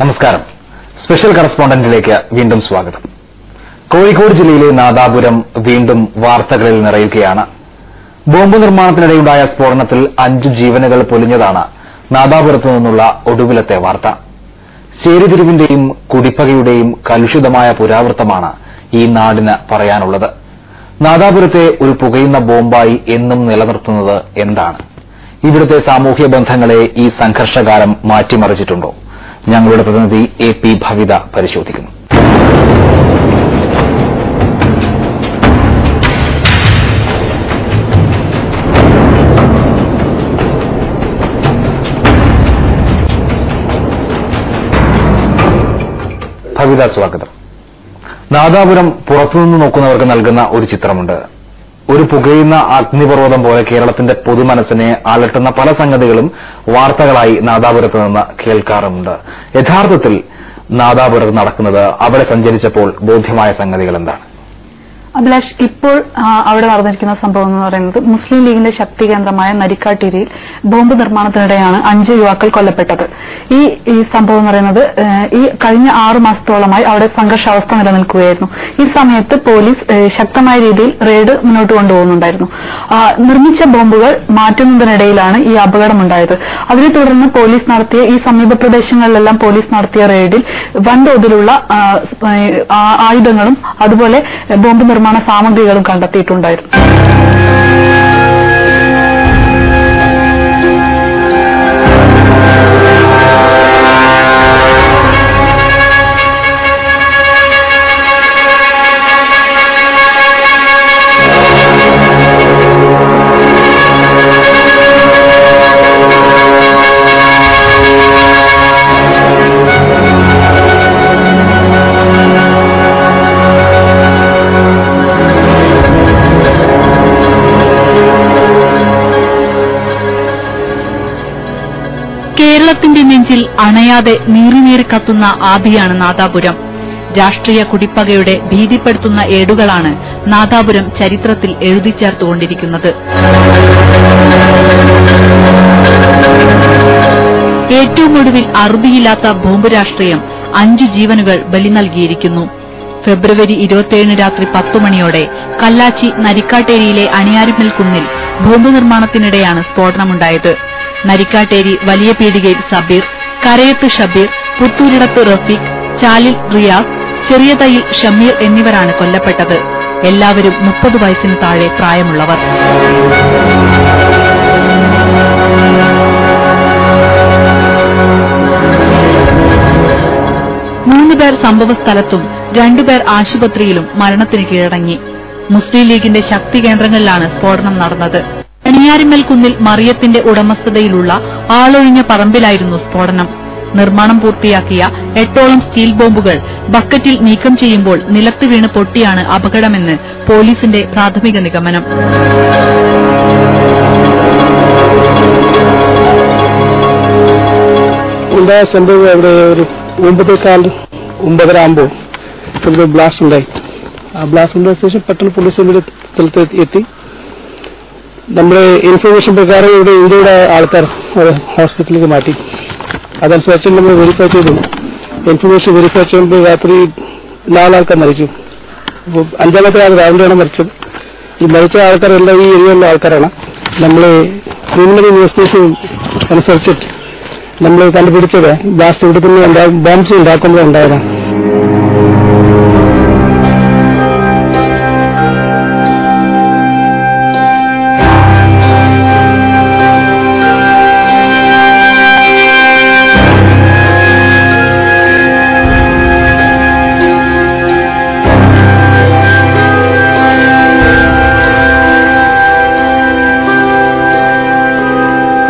നമസ്കാരം. സ്പെഷ്യൽ കറസ്പോണ്ടന്റിലേക്ക് വീണ്ടും സ്വാഗതം. കോഴിക്കോട് ജില്ലയിലെ നാദാപുരം വീണ്ടും വാർത്തകളിൽ നിറയുകയാണ്. ബോംബ് നിർമ്മാണത്തിനിടെയുണ്ടായ സ്ഫോടനത്തിൽ 5 ജീവനുകൾ പൊലിഞ്ഞതാണ് നാദാപുരത്തു നിന്നുള്ള ഒടുവിലത്തെ വാർത്ത. ചേരിതിരിവിന്റെയും കുടിപ്പകയുടെയും കലുഷിതമായ പുരാവൃത്തമാണ് ഈ നാടിന് പറയാനുള്ളത്. നാദാപുരത്തെ ഒരു പുകയുന്ന ബോംബായി എന്നും നിലനിർത്തുന്നത് എന്താണ്? ഇവിടുത്തെ സാമൂഹ്യ ബന്ധങ്ങളെ ഈ സംഘർഷകാലം മാറ്റിമറിച്ചിട്ടുണ്ടോ? ഞങ്ങളുടെ പ്രതിനിധി AP ഭവിത പരിശോധിക്കുന്നു. ഭവിത, സ്വാഗതം. നാദാപുരം പുറത്തുനിന്ന് നോക്കുന്നവർക്ക് നൽകുന്ന ഒരു ചിത്രമുണ്ട്. ഒരു പുകയുന്ന അഗ്നിപർവ്വതം പോലെ കേരളത്തിന്റെ പൊതുമനസ്സിനെ അലട്ടുന്ന പല സംഗതികളും വാർത്തകളായി നാദാപുരത്ത് നിന്ന് കേൾക്കാറുമുണ്ട്. യഥാർത്ഥത്തിൽ നാദാപുരത്ത് നടക്കുന്നത് അവിടെ സഞ്ചരിച്ചപ്പോൾ ബോധ്യമായ സംഗതികൾ എന്താണ്? അഭിലാഷ്, ഇപ്പോൾ അവിടെ നടന്നിരിക്കുന്ന സംഭവം എന്ന് പറയുന്നത് മുസ്ലിം ലീഗിന്റെ ശക്തി കേന്ദ്രമായ നരിക്കാട്ടേരിയിൽ ബോംബ് നിർമ്മാണത്തിനിടെയാണ് 5 യുവാക്കൾ കൊല്ലപ്പെട്ടത്. ഈ സംഭവം എന്ന് പറയുന്നത് ഈ കഴിഞ്ഞ 6 മാസത്തോളമായി അവിടെ സംഘർഷാവസ്ഥ നിലനിൽക്കുകയായിരുന്നു. ഈ സമയത്ത് പോലീസ് ശക്തമായ രീതിയിൽ റെയ്ഡ് മുന്നോട്ട് കൊണ്ടുപോകുന്നുണ്ടായിരുന്നു. നിർമ്മിച്ച ബോംബുകൾ മാറ്റുന്നതിനിടയിലാണ് ഈ അപകടമുണ്ടായത്. അതിനെ തുടർന്ന് പോലീസ് നടത്തിയ ഈ സമീപ പ്രദേശങ്ങളിലെല്ലാം പോലീസ് നടത്തിയ റെയ്ഡിൽ വൻതോതിലുള്ള ആയുധങ്ങളും അതുപോലെ ബോംബ് നിർമ്മാണ സാമഗ്രികളും കണ്ടെത്തിയിട്ടുണ്ടായിരുന്നു. കേരളത്തിന്റെ നെഞ്ചിൽ അണയാതെ നീറിനീറി കത്തുന്ന ആധിയാണ് നാദാപുരം. രാഷ്ട്രീയ കുടിപ്പകയുടെ ഭീതിപ്പെടുത്തുന്ന ഏടുകളാണ് നാദാപുരം ചരിത്രത്തിൽ എഴുതിച്ചേർത്തുകൊണ്ടിരിക്കുന്നത്. ഏറ്റവും ഒടുവിൽ അറുതിയില്ലാത്ത ബോംബ് രാഷ്ട്രീയം 5 ജീവനുകൾ ബലി നൽകിയിരിക്കുന്നു. ഫെബ്രുവരി 27 രാത്രി 10 മണിയോടെ കല്ലാച്ചി നരിക്കാട്ടേരിയിലെ അണിയാരിമൽ കുന്നിൽ ബോംബ് നിർമ്മാണത്തിനിടെയാണ് സ്ഫോടനമുണ്ടായത്. നരിക്കാട്ടേരി വലിയ പീടികയിൽ സബീർ, കരയത്ത് ഷബീർ, പുത്തൂരിടത്ത് റഫീഖ്, ചാലിൽ റിയാസ്, ചെറിയ തയ്യിൽ ഷമീർ എന്നിവരാണ് കൊല്ലപ്പെട്ടത്. എല്ലാവരും 30 വയസ്സിന് താഴെ പ്രായമുള്ളവർ. മൂന്ന് പേർ സംഭവസ്ഥലത്തും 2 പേർ ആശുപത്രിയിലും മരണത്തിന് കീഴടങ്ങി. മുസ്ലിം ലീഗിന്റെ ശക്തി കേന്ദ്രങ്ങളിലാണ് സ്ഫോടനം നടന്നത്. അണിയാരിമൽ കുന്നിൽ മറിയത്തിന്റെ ഉടമസ്ഥതയിലുള്ള ആളൊഴിഞ്ഞ പറമ്പിലായിരുന്നു സ്ഫോടനം. നിർമ്മാണം പൂർത്തിയാക്കിയ 8ഓളം സ്റ്റീൽ ബോംബുകൾ ബക്കറ്റിൽ നീക്കം ചെയ്യുമ്പോൾ നിലത്ത് വീണ് പൊട്ടിയാണ് അപകടമെന്ന് പോലീസിന്റെ പ്രാഥമിക നിഗമനം. സംഭവം അവിടെ ഒരു 9:15 ആകുമ്പോൾ ബ്ലാസ്റ്റ് ഉണ്ടായി. ആ ബ്ലാസ്റ്റ് ഉണ്ടായ ശേഷം പെട്ടെന്ന് പോലീസിന്റെ സ്ഥലത്ത് എത്തി. നമ്മുടെ ഇൻഫർമേഷൻ പ്രകാരം ഇവിടെ ഇന്ത്യയുടെ ആൾക്കാർ ഹോസ്പിറ്റലിലേക്ക് മാറ്റി. അതനുസരിച്ച് നമ്മൾ വെരിഫൈ ചെയ്തു. ഇൻഫർമേഷൻ വെരിഫൈ ചെയ്യുമ്പോൾ രാത്രി 4 ആൾക്കാർ മരിച്ചു. അപ്പോൾ 5ാമത്തെ ആൾ രാവിലെയാണ് മരിച്ചത്. ഈ മരിച്ച ആൾക്കാരെല്ലാം ഈ ഏരിയയിലുള്ള ആൾക്കാരാണ്. നമ്മൾ ക്രിമിനൽ ഇൻവെസ്റ്റിഗേഷൻ അനുസരിച്ചിട്ട് നമ്മൾ കണ്ടുപിടിച്ചത് ബ്ലാസ്റ്റ് ഇവിടെ തന്നെ ബോംബ്സ് ഉണ്ടാക്കുമ്പോൾ ഉണ്ടായതാണ്.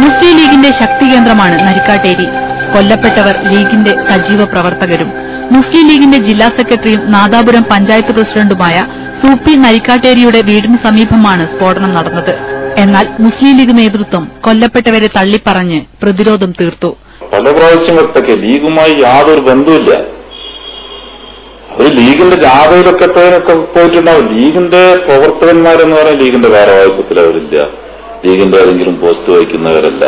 മുസ്ലിം ലീഗിന്റെ ശക്തി കേന്ദ്രമാണ് നരിക്കാട്ടേരി. കൊല്ലപ്പെട്ടവർ ലീഗിന്റെ സജീവ പ്രവർത്തകരും. മുസ്ലിം ലീഗിന്റെ ജില്ലാ സെക്രട്ടറിയും നാദാപുരം പഞ്ചായത്ത് പ്രസിഡന്റുമായ സൂപ്പി നരിക്കാട്ടേരിയുടെ വീടിന് സമീപമാണ് സ്ഫോടനം നടന്നത്. എന്നാൽ മുസ്ലിം ലീഗ് നേതൃത്വം കൊല്ലപ്പെട്ടവരെ തള്ളിപ്പറഞ്ഞ് പ്രതിരോധം തീർത്തു. പല പ്രാവശ്യങ്ങൾക്കൊക്കെ ലീഗുമായി യാതൊരു ബന്ധവുമില്ല. ഒരു ലീഗിന്റെ ജാഥയിലൊക്കെ പോയിട്ടുണ്ടാവും. ലീഗിന്റെ പ്രവർത്തകന്മാരെന്ന് പറഞ്ഞാൽ ലീഗിന്റെ ഭാരവാഹിത്വത്തിൽ അവരില്ല. ലീഗിന്റെ ഏതെങ്കിലും പോസ്റ്റ് വഹിക്കുന്നവരല്ല.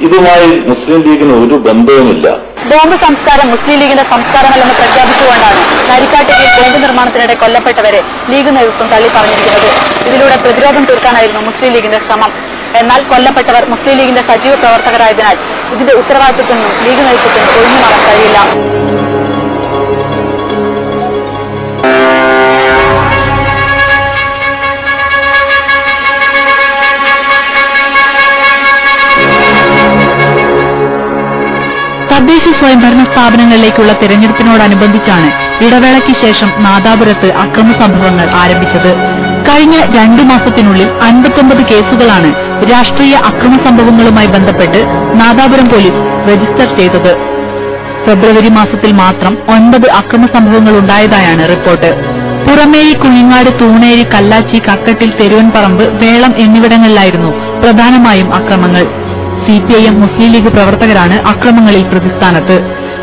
ഇതുമായി മുസ്ലിം ലീഗിന് ഒരു ബന്ധവുമില്ല. ബോംബ് സംസ്കാരം മുസ്ലിം ലീഗിന്റെ സംസ്കാരമല്ലെന്ന് പ്രഖ്യാപിച്ചുകൊണ്ടാണ് നരിക്കാട്ടേരിയിൽ ബോംബ് നിർമ്മാണത്തിനിടെ കൊല്ലപ്പെട്ടവരെ ലീഗ് നേതൃത്വം തള്ളി പറഞ്ഞിരിക്കുന്നത്. ഇതിലൂടെ പ്രതിരോധം തീർക്കാനായിരുന്നു മുസ്ലിം ലീഗിന്റെ ശ്രമം. എന്നാൽ കൊല്ലപ്പെട്ടവർ മുസ്ലിം ലീഗിന്റെ സജീവ പ്രവർത്തകരായതിനാൽ ഇതിന്റെ ഉത്തരവാദിത്വത്തിൽ നിന്നും ലീഗ് നേതൃത്വത്തിന് ഒഴിഞ്ഞു മാറാൻ കഴിയില്ല. തദ്ദേശ സ്വയംഭരണ സ്ഥാപനങ്ങളിലേക്കുള്ള തെരഞ്ഞെടുപ്പിനോടനുബന്ധിച്ചാണ് ഇടവേളയ്ക്ക് ശേഷം നാദാപുരത്ത് അക്രമ സംഭവങ്ങൾ ആരംഭിച്ചത്. കഴിഞ്ഞ 2 മാസത്തിനുള്ളിൽ 59 കേസുകളാണ് രാഷ്ട്രീയ അക്രമ സംഭവങ്ങളുമായി ബന്ധപ്പെട്ട് നാദാപുരം പോലീസ് രജിസ്റ്റർ ചെയ്തത്. ഫെബ്രുവരി മാസത്തിൽ മാത്രം 9 അക്രമ സംഭവങ്ങൾ ഉണ്ടായതായാണ് റിപ്പോർട്ട്. പുറമേരി, കുഞ്ഞിങ്ങാട്, തൂണേരി, കല്ലാച്ചി, കക്കട്ടിൽ, തെരുവൻപറമ്പ്, വേളം എന്നിവിടങ്ങളിലായിരുന്നു പ്രധാനമായും അക്രമങ്ങൾ. CPIM മുസ്ലിം ലീഗ് പ്രവർത്തകരാണ് അക്രമങ്ങളിൽ പ്രതിസ്ഥാനത്ത്.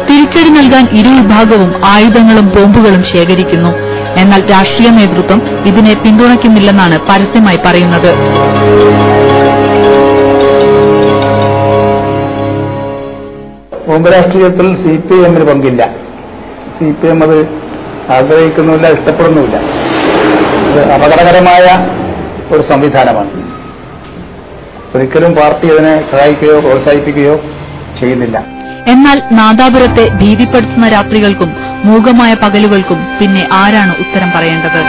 തിരിച്ചടി നൽകാൻ ഇരുവിഭാഗവും ആയുധങ്ങളും ബോംബുകളും ശേഖരിക്കുന്നു. എന്നാൽ രാഷ്ട്രീയ നേതൃത്വം ഇതിനെ പിന്തുണയ്ക്കുന്നില്ലെന്നാണ് പരസ്യമായി പറയുന്നത്. ബോംബ് രാഷ്ട്രീയത്തിൽ CPIMന് പങ്കില്ല. CPIM അത് ആഗ്രഹിക്കുന്നുമില്ല, ഇഷ്ടപ്പെടുന്നുമില്ല. ഇത് അപകടകരമായ ഒരു സംവിധാനമാണ്. ഒരിക്കലും പാർട്ടി അതിനെ സഹായിക്കുകയോ പ്രോത്സാഹിപ്പിക്കുകയോ ചെയ്യുന്നില്ല. എന്നാൽ നാദാപുരത്തെ ഭീതിപ്പെടുത്തുന്ന രാത്രികൾക്കും മൂകമായ പകലുകൾക്കും പിന്നെ ആരാണ് ഉത്തരം പറയേണ്ടത്?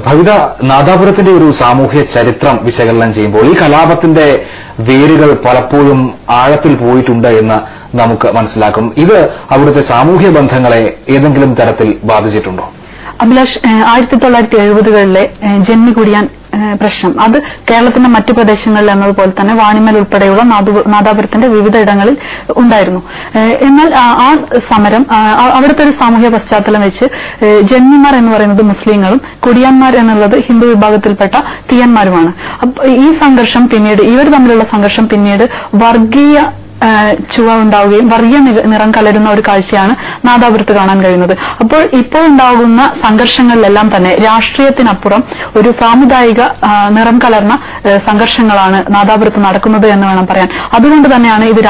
ഭവിത, നാദാപുരത്തിന്റെ ഒരു സാമൂഹ്യ ചരിത്രം വിശകലനം ചെയ്യുമ്പോൾ ഈ കലാപത്തിന്റെ വേരുകൾ പലപ്പോഴും ആഴത്തിൽ പോയിട്ടുണ്ട് എന്ന് നമുക്ക് മനസ്സിലാക്കും. ഇത് അവിടുത്തെ സാമൂഹ്യ ബന്ധങ്ങളെ ഏതെങ്കിലും തരത്തിൽ ബാധിച്ചിട്ടുണ്ടോ? അഭിലാഷ്, 1970-കളിലെ ജന്മികുടിയാൻ പ്രശ്നം അത് കേരളത്തിന്റെ മറ്റു പ്രദേശങ്ങളിൽ എന്നതുപോലെ തന്നെ വാണിമൽ ഉൾപ്പെടെയുള്ള നാദാപുരത്തിന്റെ വിവിധ ഇടങ്ങളിൽ ഉണ്ടായിരുന്നു. എന്നാൽ ആ സമരം അവിടുത്തെ ഒരു സാമൂഹ്യ പശ്ചാത്തലം വെച്ച് ജന്മിമാർ എന്ന് പറയുന്നത് മുസ്ലിങ്ങളും കുടിയാന്മാർ എന്നുള്ളത് ഹിന്ദു വിഭാഗത്തിൽപ്പെട്ട തീയന്മാരുമാണ്. ഈ സംഘർഷം പിന്നീട് ഇവർ തമ്മിലുള്ള സംഘർഷം പിന്നീട് വർഗീയ ചുവ ഉണ്ടാവുകയും വർഗീയ നിറം കലരുന്ന ഒരു കാഴ്ചയാണ് നാദാപുരത്ത് കാണാൻ കഴിയുന്നത്. അപ്പോൾ ഇപ്പോൾ ഉണ്ടാകുന്ന സംഘർഷങ്ങളിലെല്ലാം തന്നെ രാഷ്ട്രീയത്തിനപ്പുറം ഒരു സാമുദായിക നിറം കലർന്ന സംഘർഷങ്ങളാണ് നാദാപുരത്ത് നടക്കുന്നത് എന്ന് വേണം പറയാൻ. അതുകൊണ്ട് തന്നെയാണ് ഇത്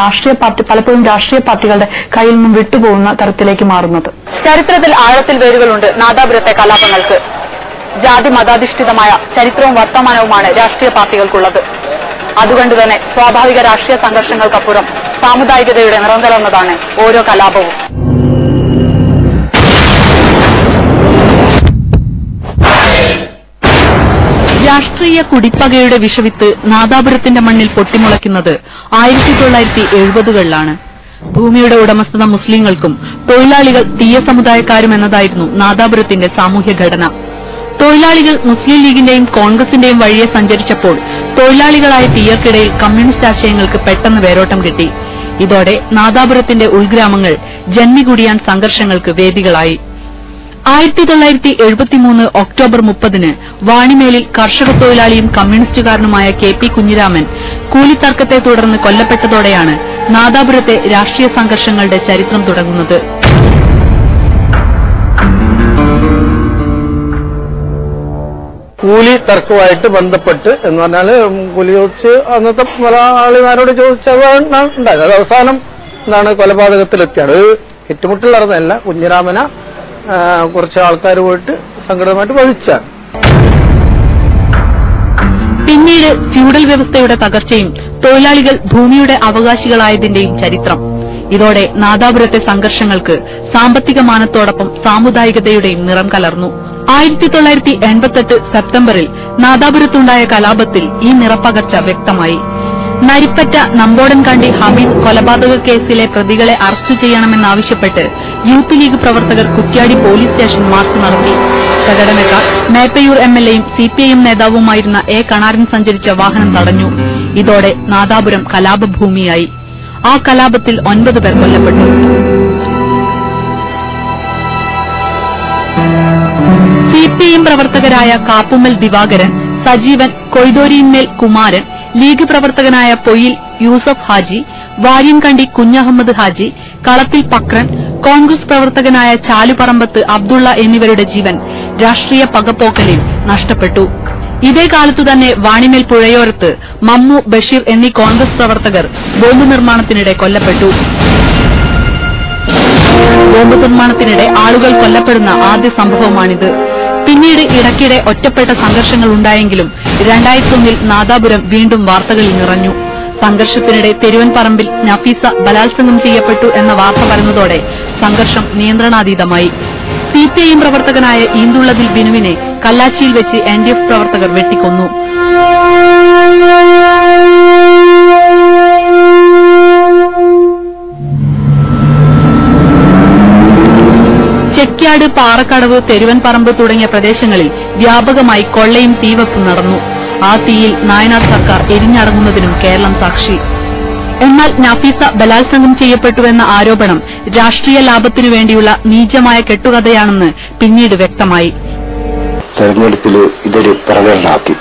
പലപ്പോഴും രാഷ്ട്രീയ പാർട്ടികളുടെ കയ്യിൽ നിന്നും വിട്ടുപോകുന്ന തരത്തിലേക്ക് മാറുന്നത്. ചരിത്രത്തിൽ ആഴത്തിൽ വേരുകളുണ്ട് നാദാപുരത്തെ കലാപങ്ങൾക്ക്. ജാതി മതാധിഷ്ഠിതമായ ചരിത്രവും വർത്തമാനവുമാണ് രാഷ്ട്രീയ പാർട്ടികൾക്കുള്ളത്. അതുകൊണ്ട് തന്നെ സ്വാഭാവിക രാഷ്ട്രീയ സംഘർഷങ്ങൾക്കപ്പുറം സാമുദായികതയുടെ നിറം കലർന്നതാണ് ഓരോ കലാപവും. രാഷ്ട്രീയ കുടിപ്പകയുടെ വിഷവിത്ത് നാദാപുരത്തിന്റെ മണ്ണിൽ പൊട്ടിമുളയ്ക്കുന്നത് 1970-കളിലാണ്. ഭൂമിയുടെ ഉടമസ്ഥത മുസ്ലിങ്ങൾക്കും തൊഴിലാളികൾ തീയ സമുദായക്കാരും എന്നതായിരുന്നു നാദാപുരത്തിന്റെ സാമൂഹ്യ ഘടന. തൊഴിലാളികൾ മുസ്ലിം ലീഗിന്റെയും കോൺഗ്രസിന്റെയും വഴിയെ സഞ്ചരിച്ചപ്പോൾ തൊഴിലാളികളായ തീയർക്കിടയിൽ കമ്മ്യൂണിസ്റ്റ് ആശയങ്ങൾക്ക് പെട്ടെന്ന് വേരോട്ടം കിട്ടി. ഇതോടെ നാദാപുരത്തിന്റെ ഉൾഗ്രാമങ്ങൾ ജന്മികുടിയാൻ സംഘർഷങ്ങൾക്ക് വേദികളായി. 1973 ഒക്ടോബർ 30-ന് വാണിമേലിൽ കർഷക തൊഴിലാളിയും കമ്മ്യൂണിസ്റ്റുകാരനുമായ KP കുഞ്ഞിരാമൻ കൂലിത്തർക്കത്തെ തുടർന്ന് കൊല്ലപ്പെട്ടതോടെയാണ് നാദാപുരത്തെ രാഷ്ട്രീയ സംഘർഷങ്ങളുടെ ചരിത്രം തുടങ്ങുന്നത്. കൂലി തർക്കമായിട്ട് ബന്ധപ്പെട്ട് എന്ന് പറഞ്ഞാൽ കൂലി ചോദിച്ച് അന്നത്തെ പല ആളുമാരോട് ചോദിച്ചതാണ്. അത് അവസാനം എന്താണ് കൊലപാതകത്തിലെത്തിയാണ്. ഏറ്റുമുട്ടൽ നടന്നതല്ല, കുഞ്ഞിരാമന കുറച്ച് ആൾക്കാർ പോയിട്ട് സംഘടനമായിട്ട് വഹിച്ചാണ്. പിന്നീട് ഫ്യൂഡൽ വ്യവസ്ഥയുടെ തകർച്ചയും തൊഴിലാളികൾ ഭൂമിയുടെ അവകാശികളായതിന്റെയും ചരിത്രം. ഇതോടെ നാദാപുരത്തെ സംഘർഷങ്ങൾക്ക് സാമ്പത്തിക മാനത്തോടൊപ്പം സാമുദായികതയുടെയും നിറം കലർന്നു. 1988 സെപ്റ്റംബറിൽ നാദാപുരത്തുണ്ടായ കലാപത്തിൽ ഈ നിറപ്പകർച്ച വ്യക്തമായി. നരിപ്പറ്റ നമ്പോടൻകാണ്ടി ഹമീദ് കൊലപാതക കേസിലെ പ്രതികളെ അറസ്റ്റ് ചെയ്യണമെന്നാവശ്യപ്പെട്ട് യൂത്ത് ലീഗ് പ്രവർത്തകർ കുറ്റ്യാടി പോലീസ് സ്റ്റേഷൻ മാർച്ച് നടത്തി. പ്രകടനക്കാർ മേപ്പയൂർ MLA-യും CPIM നേതാവുമായിരുന്ന A. കണാരൻ സഞ്ചരിച്ച വാഹനം തടഞ്ഞു. ഇതോടെ നാദാപുരം കലാപഭൂമിയായി. ആ കലാപത്തിൽ 9 പേർ കൊല്ലപ്പെട്ടു. പ്രവർത്തകരായ കാപ്പുമ്മൽ ദിവാകരൻ, സജീവൻ, കൊയ്തോരിയിന്മേൽ കുമാരൻ, ലീഗ് പ്രവർത്തകനായ പൊയിൽ യൂസഫ് ഹാജി, വാര്യൻകണ്ടി കുഞ്ഞഹമ്മദ് ഹാജി, കളത്തിൽ പക്രൻ, കോൺഗ്രസ് പ്രവർത്തകനായ ചാലുപറമ്പത്ത് അബ്ദുള്ള എന്നിവരുടെ ജീവൻ രാഷ്ട്രീയ പകപോക്കലിൽ നഷ്ടപ്പെട്ടു. ഇതേ കാലത്തുതന്നെ വാണിമേൽ പുഴയോരത്ത് മമ്മു, ബഷീർ എന്നീ കോൺഗ്രസ് പ്രവർത്തകർ ബോംബ് നിർമ്മാണത്തിനിടെ കൊല്ലപ്പെട്ടു. ബോംബ് നിർമ്മാണത്തിനിടെ ആളുകൾ കൊല്ലപ്പെടുന്ന ആദ്യ സംഭവമാണിത്. പിന്നീട് ഇടയ്ക്കിടെ ഒറ്റപ്പെട്ട സംഘർഷങ്ങൾ ഉണ്ടായെങ്കിലും 2001 നാദാപുരം വീണ്ടും വാർത്തകളിൽ നിറഞ്ഞു. സംഘർഷത്തിനിടെ തെരുവൻപറമ്പിൽ നഫീസ ബലാത്സംഗം ചെയ്യപ്പെട്ടു എന്ന വാർത്ത പരന്നതോടെ സംഘർഷം നിയന്ത്രണാതീതമായി. സിപിഐഎം പ്രവർത്തകനായ ഈന്തുള്ളതിൽ ബിനുവിനെ കല്ലാച്ചിയിൽ വെച്ച് NDF പ്രവർത്തകർ വെട്ടിക്കൊന്നു. ചെക്യാട്, പാറക്കടവ്, തെരുവൻപറമ്പ് തുടങ്ങിയ പ്രദേശങ്ങളിൽ വ്യാപകമായി കൊള്ളയും തീവെപ്പും നടന്നു. ആ തീയിൽ നായനാർ സർക്കാർ എരിഞ്ഞടങ്ങുന്നതിനും കേരളം സാക്ഷി. എന്നാൽ നഫീസ ബലാത്സംഗം ചെയ്യപ്പെട്ടുവെന്ന ആരോപണം രാഷ്ട്രീയ ലാഭത്തിനു വേണ്ടിയുള്ള നീചമായ കെട്ടുകഥയാണെന്ന് പിന്നീട് വ്യക്തമായി. തെരഞ്ഞെടുപ്പിൽ ഇതൊരു പ്രകടനമാക്കി.